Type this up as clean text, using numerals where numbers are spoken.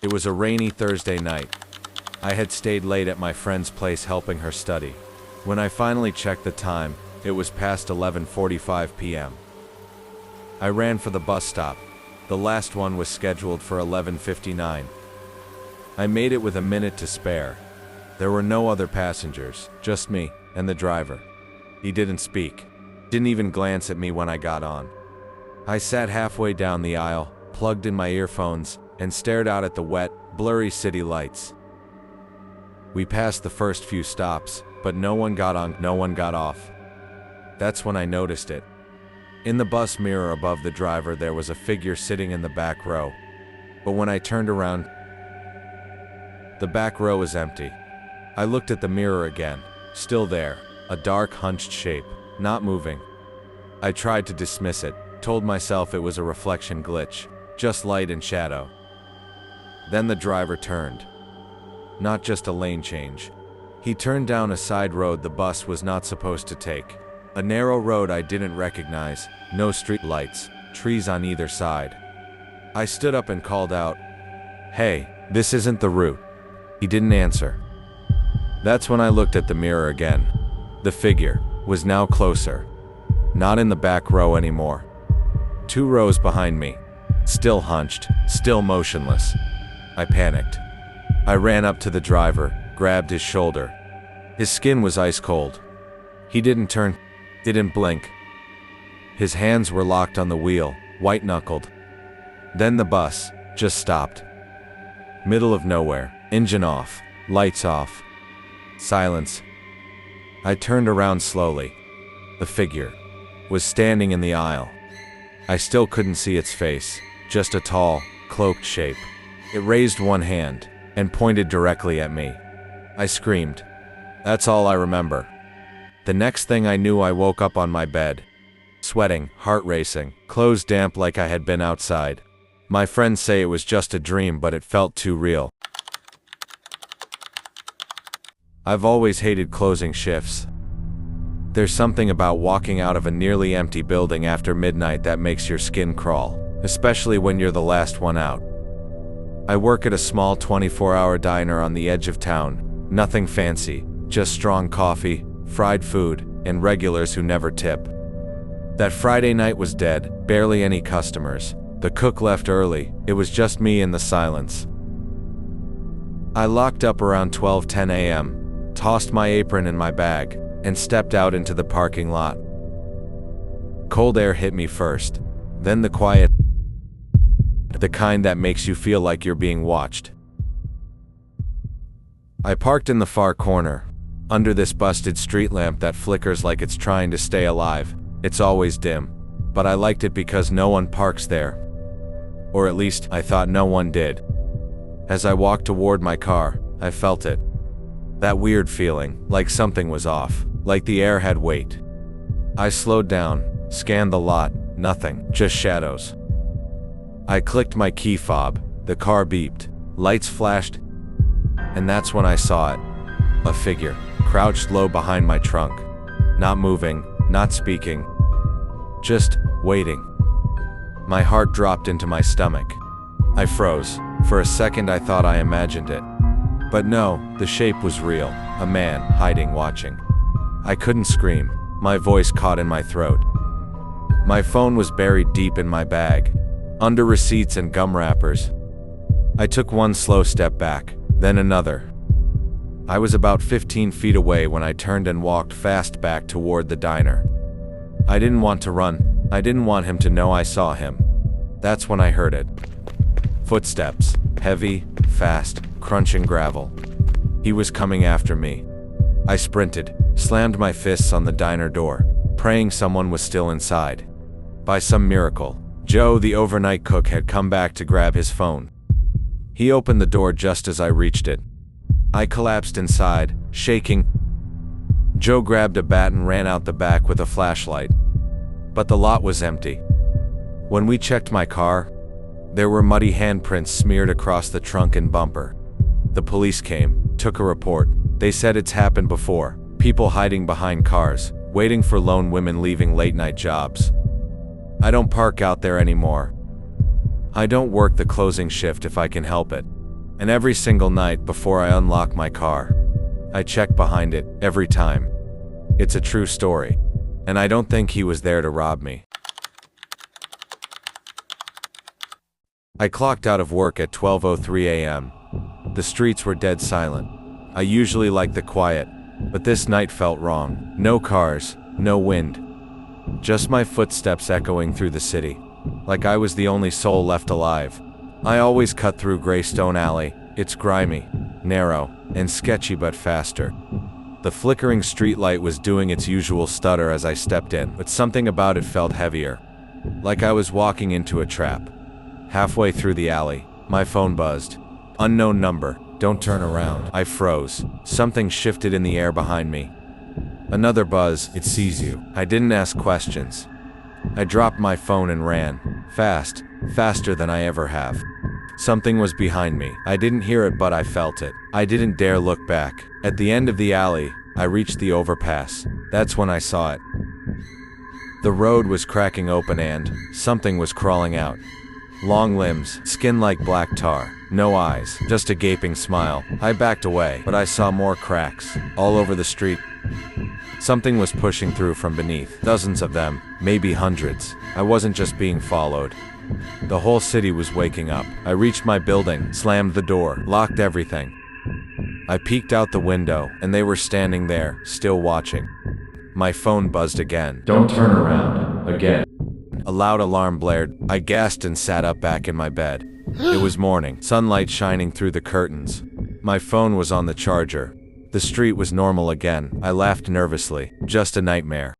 It was a rainy Thursday night. I had stayed late at my friend's place helping her study. When I finally checked the time, it was past 11:45 p.m. I ran for the bus stop. The last one was scheduled for 11:59. I made it with a minute to spare. There were no other passengers, just me and the driver. He didn't speak, didn't even glance at me when I got on. I sat halfway down the aisle, plugged in my earphones, and stared out at the wet, blurry city lights. We passed the first few stops, but no one got on, no one got off. That's when I noticed it. In the bus mirror above the driver there was a figure sitting in the back row. But when I turned around, the back row was empty. I looked at the mirror again, still there, a dark, hunched shape, not moving. I tried to dismiss it, told myself it was a reflection glitch, just light and shadow. Then the driver turned. Not just a lane change. He turned down a side road the bus was not supposed to take. A narrow road I didn't recognize, no street lights, trees on either side. I stood up and called out, "Hey, this isn't the route." He didn't answer. That's when I looked at the mirror again. The figure was now closer. Not in the back row anymore. 2 rows behind me. Still hunched, still motionless. I panicked. I ran up to the driver, grabbed his shoulder. His skin was ice cold. He didn't turn, didn't blink. His hands were locked on the wheel, white-knuckled. Then the bus just stopped. Middle of nowhere, engine off, lights off. Silence. I turned around slowly. The figure was standing in the aisle. I still couldn't see its face, just a tall, cloaked shape. It raised one hand and pointed directly at me. I screamed. That's all I remember. The next thing I knew, I woke up on my bed, sweating, heart racing, clothes damp like I had been outside. My friends say it was just a dream, but it felt too real. I've always hated closing shifts. There's something about walking out of a nearly empty building after midnight that makes your skin crawl, especially when you're the last one out. I work at a small 24-hour diner on the edge of town. Nothing fancy, just strong coffee, fried food, and regulars who never tip. That Friday night was dead, barely any customers. The cook left early, it was just me in the silence. I locked up around 12:10 a.m., tossed my apron in my bag, and stepped out into the parking lot. Cold air hit me first, then the quiet, the kind that makes you feel like you're being watched. I parked in the far corner, under this busted street lamp that flickers like it's trying to stay alive. It's always dim, but I liked it because no one parks there. Or at least, I thought no one did. As I walked toward my car, I felt it. That weird feeling, like something was off, like the air had weight. I slowed down, scanned the lot, nothing, just shadows. I clicked my key fob, the car beeped, lights flashed, and that's when I saw it. A figure, crouched low behind my trunk. Not moving, not speaking. Just waiting. My heart dropped into my stomach. I froze. For a second I thought I imagined it. But no, the shape was real. A man, hiding, watching. I couldn't scream. My voice caught in my throat. My phone was buried deep in my bag, under receipts and gum wrappers. I took one slow step back, then another. I was about 15 feet away when I turned and walked fast back toward the diner. I didn't want to run. I didn't want him to know I saw him. That's when I heard it. Footsteps, heavy, fast, crunching gravel. He was coming after me. I sprinted, slammed my fists on the diner door, praying someone was still inside. By some miracle, Joe, the overnight cook, had come back to grab his phone. He opened the door just as I reached it. I collapsed inside, shaking. Joe grabbed a bat and ran out the back with a flashlight. But the lot was empty. When we checked my car, there were muddy handprints smeared across the trunk and bumper. The police came, took a report. They said it's happened before. People hiding behind cars, waiting for lone women leaving late-night jobs. I don't park out there anymore. I don't work the closing shift if I can help it. And every single night before I unlock my car, I check behind it, every time. It's a true story. And I don't think he was there to rob me. I clocked out of work at 12:03 a.m. The streets were dead silent. I usually like the quiet, but this night felt wrong. No cars, no wind. Just my footsteps echoing through the city, like I was the only soul left alive. I always cut through Greystone Alley. It's grimy, narrow, and sketchy but faster. The flickering streetlight was doing its usual stutter as I stepped in, but something about it felt heavier, like I was walking into a trap. Halfway through the alley, my phone buzzed. Unknown number, don't turn around. I froze. Something shifted in the air behind me. Another buzz, it sees you. I didn't ask questions. I dropped my phone and ran. Fast, faster than I ever have. Something was behind me. I didn't hear it, but I felt it. I didn't dare look back. At the end of the alley, I reached the overpass. That's when I saw it. The road was cracking open and something was crawling out. Long limbs, skin like black tar, no eyes, just a gaping smile. I backed away, but I saw more cracks, all over the street. Something was pushing through from beneath, dozens of them, maybe hundreds. I wasn't just being followed. The whole city was waking up. I reached my building, slammed the door, locked everything. I peeked out the window, and they were standing there, still watching. My phone buzzed again. Don't turn around, again. A loud alarm blared. I gasped and sat up back in my bed. It was morning, sunlight shining through the curtains. My phone was on the charger. The street was normal again. I laughed nervously. Just a nightmare.